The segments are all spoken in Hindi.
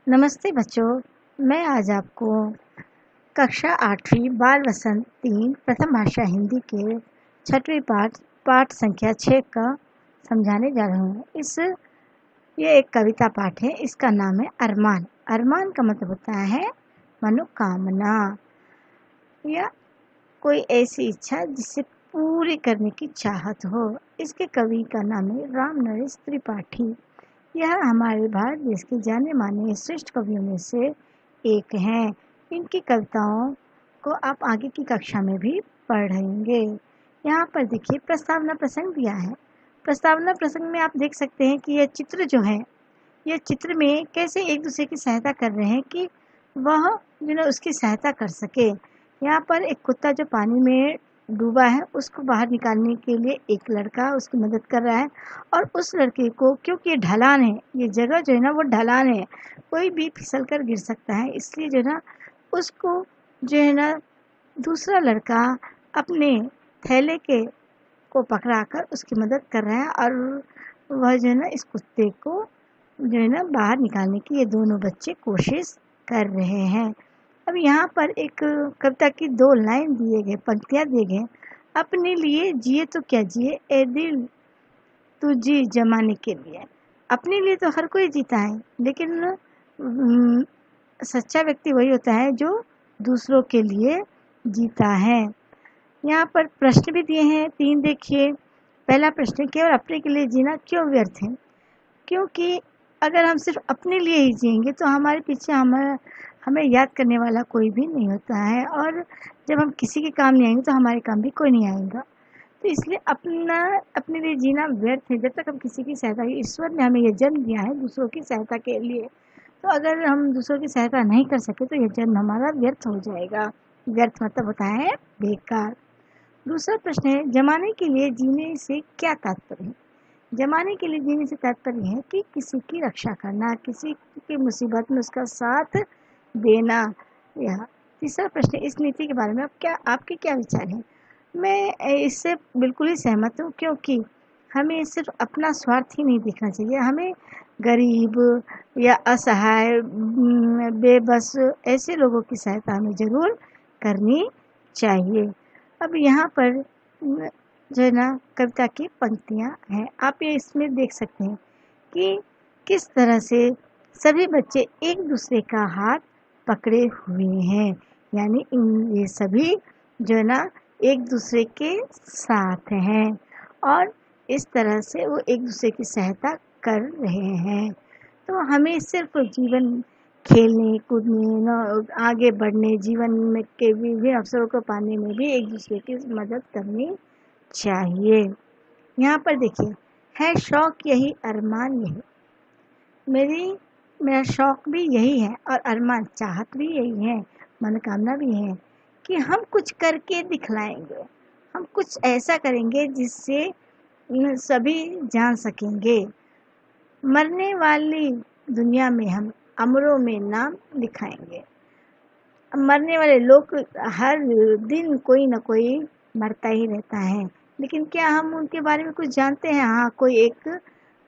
नमस्ते बच्चों। मैं आज आपको कक्षा 8वीं बाल वसंत 3 प्रथम भाषा हिंदी के 6वीं पाठ संख्या 6 का समझाने जा रहा हूँ। ये एक कविता पाठ है। इसका नाम है अरमान। अरमान का मतलब होता है मनोकामना या कोई ऐसी इच्छा जिसे पूरी करने की चाहत हो। इसके कवि का नाम है राम नरेश त्रिपाठी। यह हमारे भारत देश के जाने माने श्रेष्ठ कवियों में से एक हैं। इनकी कविताओं को आप आगे की कक्षा में भी पढ़ेंगे। यहाँ पर देखिए प्रस्तावना प्रसंग दिया है। प्रस्तावना प्रसंग में आप देख सकते हैं कि यह चित्र जो है, यह चित्र में कैसे एक दूसरे की सहायता कर रहे हैं कि वह उसकी सहायता कर सके। यहाँ पर एक कुत्ता जो पानी में डूबा है उसको बाहर निकालने के लिए एक लड़का उसकी मदद कर रहा है, और उस लड़के को, क्योंकि ये ढलान है, ये जगह जो है ना वो ढलान है, कोई भी फिसल कर गिर सकता है, इसलिए जो है ना उसको जो है ना दूसरा लड़का अपने थैले के को पकड़ाकर उसकी मदद कर रहा है, और वह जो है ना इस कुत्ते को जो है ना बाहर निकालने की ये दोनों बच्चे कोशिश कर रहे हैं। अब यहाँ पर एक कविता की 2 लाइन दिए गए, पंक्तियाँ दिए गए। अपने लिए जिए तो क्या जिए ए दिल, तू जी जमाने के लिए। अपने लिए तो हर कोई जीता है, लेकिन सच्चा व्यक्ति वही होता है जो दूसरों के लिए जीता है। यहाँ पर प्रश्न भी दिए हैं 3। देखिए, पहला प्रश्न, केवल अपने के लिए जीना क्यों व्यर्थ है? क्योंकि अगर हम सिर्फ अपने लिए ही जिएंगे तो हमारे पीछे हमें याद करने वाला कोई भी नहीं होता है, और जब हम किसी के काम नहीं आएंगे तो हमारे काम भी कोई नहीं आएगा। तो इसलिए अपने लिए जीना व्यर्थ है। जब तक हम किसी की सहायता, ईश्वर ने हमें यह जन्म दिया है दूसरों की सहायता के लिए, तो अगर हम दूसरों की सहायता नहीं कर सके तो यह जन्म हमारा व्यर्थ हो जाएगा। व्यर्थ मतलब होता है बेकार। दूसरा प्रश्न है, जमाने के लिए जीने से क्या तात्पर्य है? जमाने के लिए जीने से तात्पर्य है कि किसी की रक्षा करना, किसी की मुसीबत में उसका साथ देना। यह तीसरा प्रश्न, इस नीति के बारे में आपके क्या विचार हैं? मैं इससे बिल्कुल ही सहमत हूँ, क्योंकि हमें सिर्फ अपना स्वार्थ ही नहीं देखना चाहिए। हमें गरीब या असहाय, बेबस ऐसे लोगों की सहायता हमें ज़रूर करनी चाहिए। अब यहाँ पर जो है ना कविता की पंक्तियाँ हैं, आप ये इसमें देख सकते हैं कि किस तरह से सभी बच्चे एक दूसरे का हाथ पकड़े हुए हैं, यानी ये सभी जो है ना एक दूसरे के साथ हैं, और इस तरह से वो एक दूसरे की सहायता कर रहे हैं। तो हमें सिर्फ जीवन खेलने कूदने, आगे बढ़ने, जीवन में के विभिन्न अवसरों को पाने में भी एक दूसरे की मदद करनी चाहिए। यहाँ पर देखिए, है शौक यही, अरमान यही। मेरा शौक भी यही है और अरमान, चाहत भी यही है, मनोकामना भी है कि हम कुछ करके दिखलाएंगे। हम कुछ ऐसा करेंगे जिससे सभी जान सकेंगे। मरने वाली दुनिया में हम अमरों में नाम लिखाएंगे। मरने वाले लोग हर दिन कोई ना कोई मरता ही रहता है, लेकिन क्या हम उनके बारे में कुछ जानते हैं? हाँ, कोई एक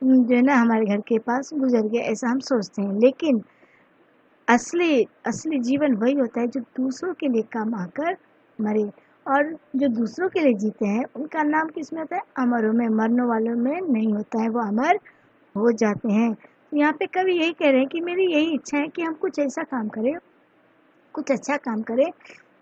जो है ना हमारे घर के पास गुजर गया, ऐसा हम सोचते हैं, लेकिन असली जीवन वही होता है जो दूसरों के लिए काम आकर मरे, और जो दूसरों के लिए जीते हैं उनका नाम किसमें होता है? अमरों में। मरने वालों में नहीं होता है, वो अमर हो जाते हैं। यहाँ पे कवि यही कह रहे हैं कि मेरी यही इच्छा है कि हम कुछ ऐसा काम करें, कुछ अच्छा काम करें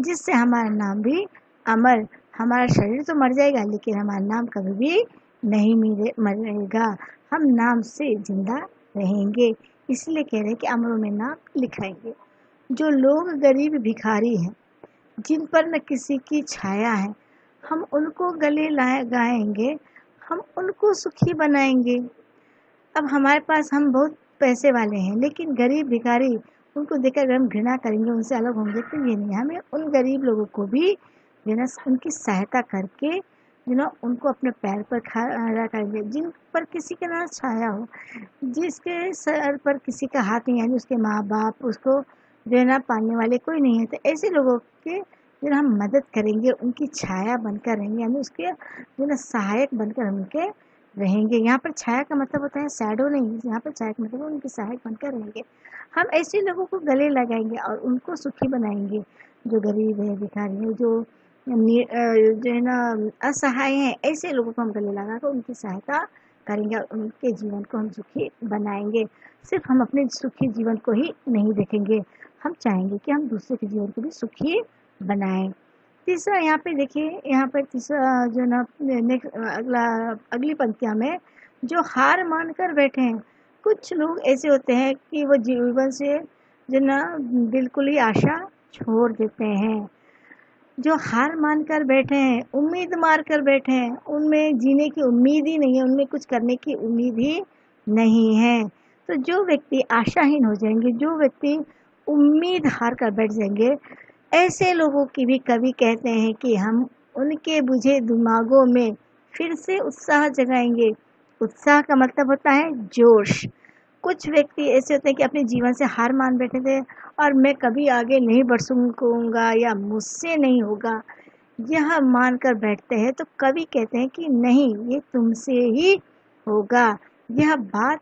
जिससे हमारा नाम भी अमर, हमारा शरीर तो मर जाएगा लेकिन हमारा नाम कभी भी नहीं मरेगा। हम नाम से जिंदा रहेंगे, इसलिए कह रहे हैं कि अमरों में नाम लिखाएंगे। जो लोग गरीब भिखारी हैं, जिन पर न किसी की छाया है, हम उनको गले लगाएंगे, हम उनको सुखी बनाएंगे। अब हमारे पास, हम बहुत पैसे वाले हैं, लेकिन गरीब भिखारी, उनको देखकर अगर हम घृणा करेंगे, उनसे अलग होंगे, तो ये नहीं। हमें उन गरीब लोगों को भी उनकी सहायता करके उनको अपने पैर पर खड़ा करेंगे। जिन पर किसी का ना छाया हो, जिसके सर पर किसी का हाथ नहीं है, यानी उसके माँ बाप उसको पालने वाले कोई नहीं है, तो ऐसे लोगों के हम मदद करेंगे, उनकी छाया बनकर रहेंगे, यानी उसके सहायक बनकर उनके रहेंगे। यहाँ पर छाया का मतलब होता है शैडो नहीं, यहाँ पर छाया का मतलब है उनके सहायक बनकर रहेंगे। हम ऐसे लोगों को गले लगाएंगे और उनको सुखी बनाएंगे, जो गरीब है, भिखारी है, जो है ना असहाय हैं, ऐसे लोगों को हम गले लगाकर उनकी सहायता करेंगे और उनके जीवन को हम सुखी बनाएंगे। सिर्फ हम अपने सुखी जीवन को ही नहीं देखेंगे, हम चाहेंगे कि हम दूसरे के जीवन को भी सुखी बनाएं। तीसरा यहाँ पे देखिए, यहाँ पर तीसरा जो ना नेक्स्ट अगली पंक्तियाँ में जो हार मान कर बैठे हैं, कुछ लोग ऐसे होते हैं कि वो जीवन से जो ना बिल्कुल ही आशा छोड़ देते हैं। जो हार मान कर बैठे हैं, उम्मीद मार कर बैठे हैं, उनमें जीने की उम्मीद ही नहीं है, उनमें कुछ करने की उम्मीद ही नहीं है। तो जो व्यक्ति आशाहीन हो जाएंगे, जो व्यक्ति उम्मीद हार कर बैठ जाएंगे, ऐसे लोगों की भी कवि कहते हैं कि हम उनके बुझे दिमागों में फिर से उत्साह जगाएंगे। उत्साह का मतलब होता है जोश। कुछ व्यक्ति ऐसे होते हैं कि अपने जीवन से हार मान बैठे थे और मैं कभी आगे नहीं बढ़ सकूँगा या मुझसे नहीं होगा, यह मान कर बैठते हैं। तो कवि कहते हैं कि नहीं, ये तुमसे ही होगा। यह बात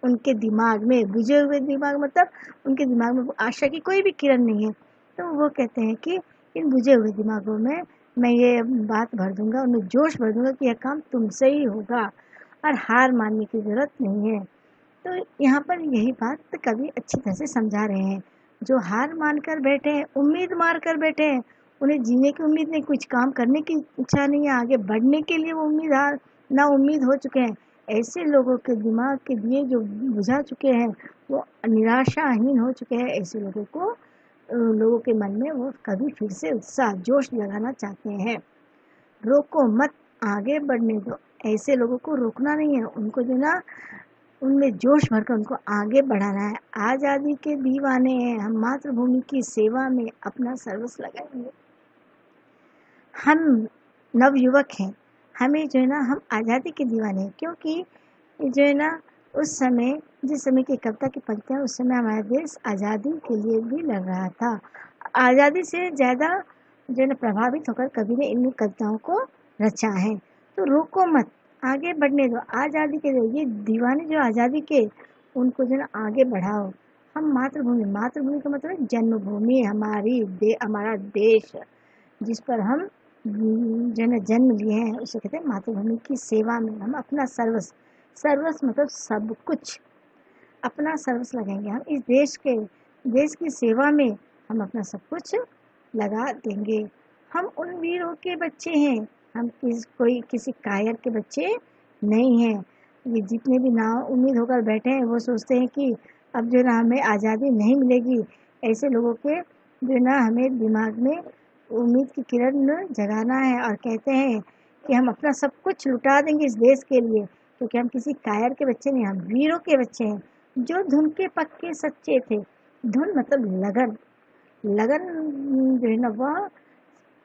उनके दिमाग में, बुझे हुए दिमाग मतलब उनके दिमाग में आशा की कोई भी किरण नहीं है, तो वो कहते हैं कि इन बुझे हुए दिमागों में मैं ये बात भर दूंगा, उनमें जोश भर दूंगा कि यह काम तुमसे ही होगा और हार मानने की ज़रूरत नहीं है। तो यहाँ पर यही बात कवि अच्छी तरह से समझा रहे हैं। जो हार मान कर बैठे हैं, उम्मीद मार कर बैठे हैं, उन्हें जीने की उम्मीद नहीं, कुछ काम करने की इच्छा नहीं है, आगे बढ़ने के लिए वो ना उम्मीद हो चुके हैं, ऐसे लोगों के दिमाग के दिए जो बुझा चुके हैं, वो निराशाहीन हो चुके हैं, ऐसे लोगों के मन में वो कभी फिर से उत्साह जोश लगाना चाहते हैं। रोको मत, आगे बढ़ने दो। ऐसे लोगों को रोकना नहीं है, उनको जो ना उनमें जोश भरकर उनको आगे बढ़ाना है। आज़ादी के दीवाने हैं हम, मातृभूमि की सेवा में अपना सर्वस्व लगाएंगे। हम नवयुवक हैं, हमें जो है ना, हम आज़ादी के दीवाने हैं, क्योंकि जो है ना उस समय, जिस समय की कविता की पंक्तियाँ, उस समय हमारा देश आज़ादी के लिए भी लड़ रहा था। आज़ादी से ज़्यादा जो है ना प्रभावित होकर कवि ने इन कविताओं को रचा है। तो रोको मत, आगे बढ़ने दो। आज़ादी के ये दीवाने जो आज़ादी के, उनको जो है ना आगे बढ़ाओ। हम मातृभूमि का मतलब जन्मभूमि, हमारा देश, जिस पर हम जो है ना जन्म लिए हैं, उसे कहते हैं मातृभूमि की सेवा में हम अपना सर्वस्व मतलब सब कुछ, अपना सर्वस्व लगाएंगे। हम इस देश की सेवा में हम अपना सब कुछ लगा देंगे। हम उन वीरों के बच्चे हैं, हम किसी कायर के बच्चे नहीं हैं। ये जितने भी ना उम्मीद होकर बैठे हैं, वो सोचते हैं कि अब जो ना हमें आज़ादी नहीं मिलेगी, ऐसे लोगों के जो ना हमें दिमाग में उम्मीद की किरण जगाना है और कहते हैं कि हम अपना सब कुछ लुटा देंगे इस देश के लिए, क्योंकि हम किसी कायर के बच्चे नहीं, हम वीरों के बच्चे हैं, जो धुन के पक्के सच्चे थे। धुन मतलब लगन जो है ना वह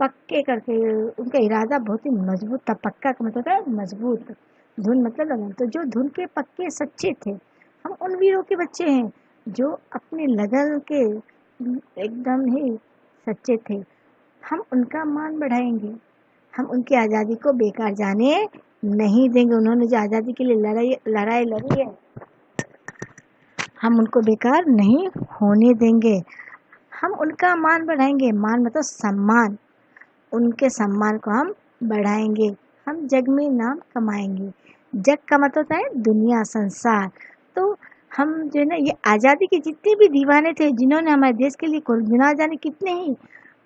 पक्के करके, उनका इरादा बहुत ही मजबूत था। पक्का का मतलब है मजबूत, धुन मतलब लगन। तो जो धुन के पक्के सच्चे थे, हम उन वीरों के बच्चे हैं जो अपने लगन के एकदम ही सच्चे थे। हम उनका मान बढ़ाएंगे, हम उनकी आज़ादी को बेकार जाने नहीं देंगे। उन्होंने जो आज़ादी के लिए लड़ाई लड़ी है, हम उनको बेकार नहीं होने देंगे। हम उनका मान बढ़ाएंगे, मान मतलब सम्मान, उनके सम्मान को हम बढ़ाएंगे। हम जग में नाम कमाएंगे। जग का मतलब होता है दुनिया, संसार। तो हम जो है ना ये आज़ादी के जितने भी दीवाने थे, जिन्होंने हमारे देश के लिए ना जाने कितने ही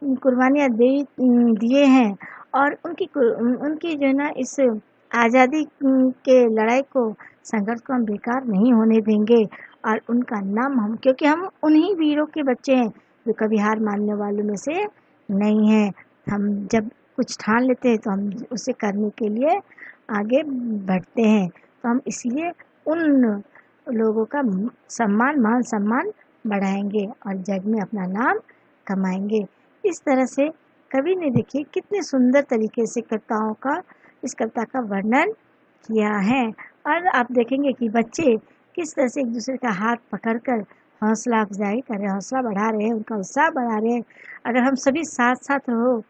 कुर्बानियाँ दिए हैं, और उनकी जो है ना इस आज़ादी के लड़ाई को, संघर्ष को हम बेकार नहीं होने देंगे। और उनका नाम हम, क्योंकि हम उन्हीं वीरों के बच्चे हैं जो कभी हार मानने वालों में से नहीं हैं। हम जब कुछ ठान लेते हैं तो हम उसे करने के लिए आगे बढ़ते हैं। तो हम इसलिए उन लोगों का मान सम्मान बढ़ाएंगे और जग में अपना नाम कमाएंगे। इस तरह से कवि ने देखिए कितने सुंदर तरीके से इस कविता का वर्णन किया है। और आप देखेंगे कि बच्चे किस तरह से एक दूसरे का हाथ पकड़कर हौसला अफजाई कर रहे हैं, हौसला बढ़ा रहे हैं, उनका उत्साह बढ़ा रहे हैं। अगर हम सभी साथ साथ रहो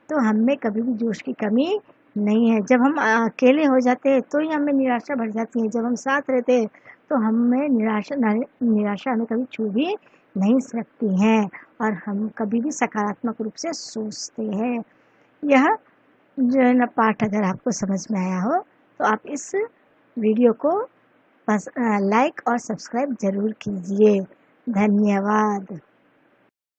तो हम में कभी भी जोश की कमी नहीं है। जब हम अकेले हो जाते हैं तो ही हमें निराशा बढ़ जाती है। जब हम साथ रहते हैं तो हमें निराशा हमें कभी छू भी नहीं सकती है और हम कभी भी सकारात्मक रूप से सोचते हैं। यह जो है ना पाठ अगर आपको समझ में आया हो तो आप इस वीडियो को बस लाइक और सब्सक्राइब ज़रूर कीजिए। धन्यवाद।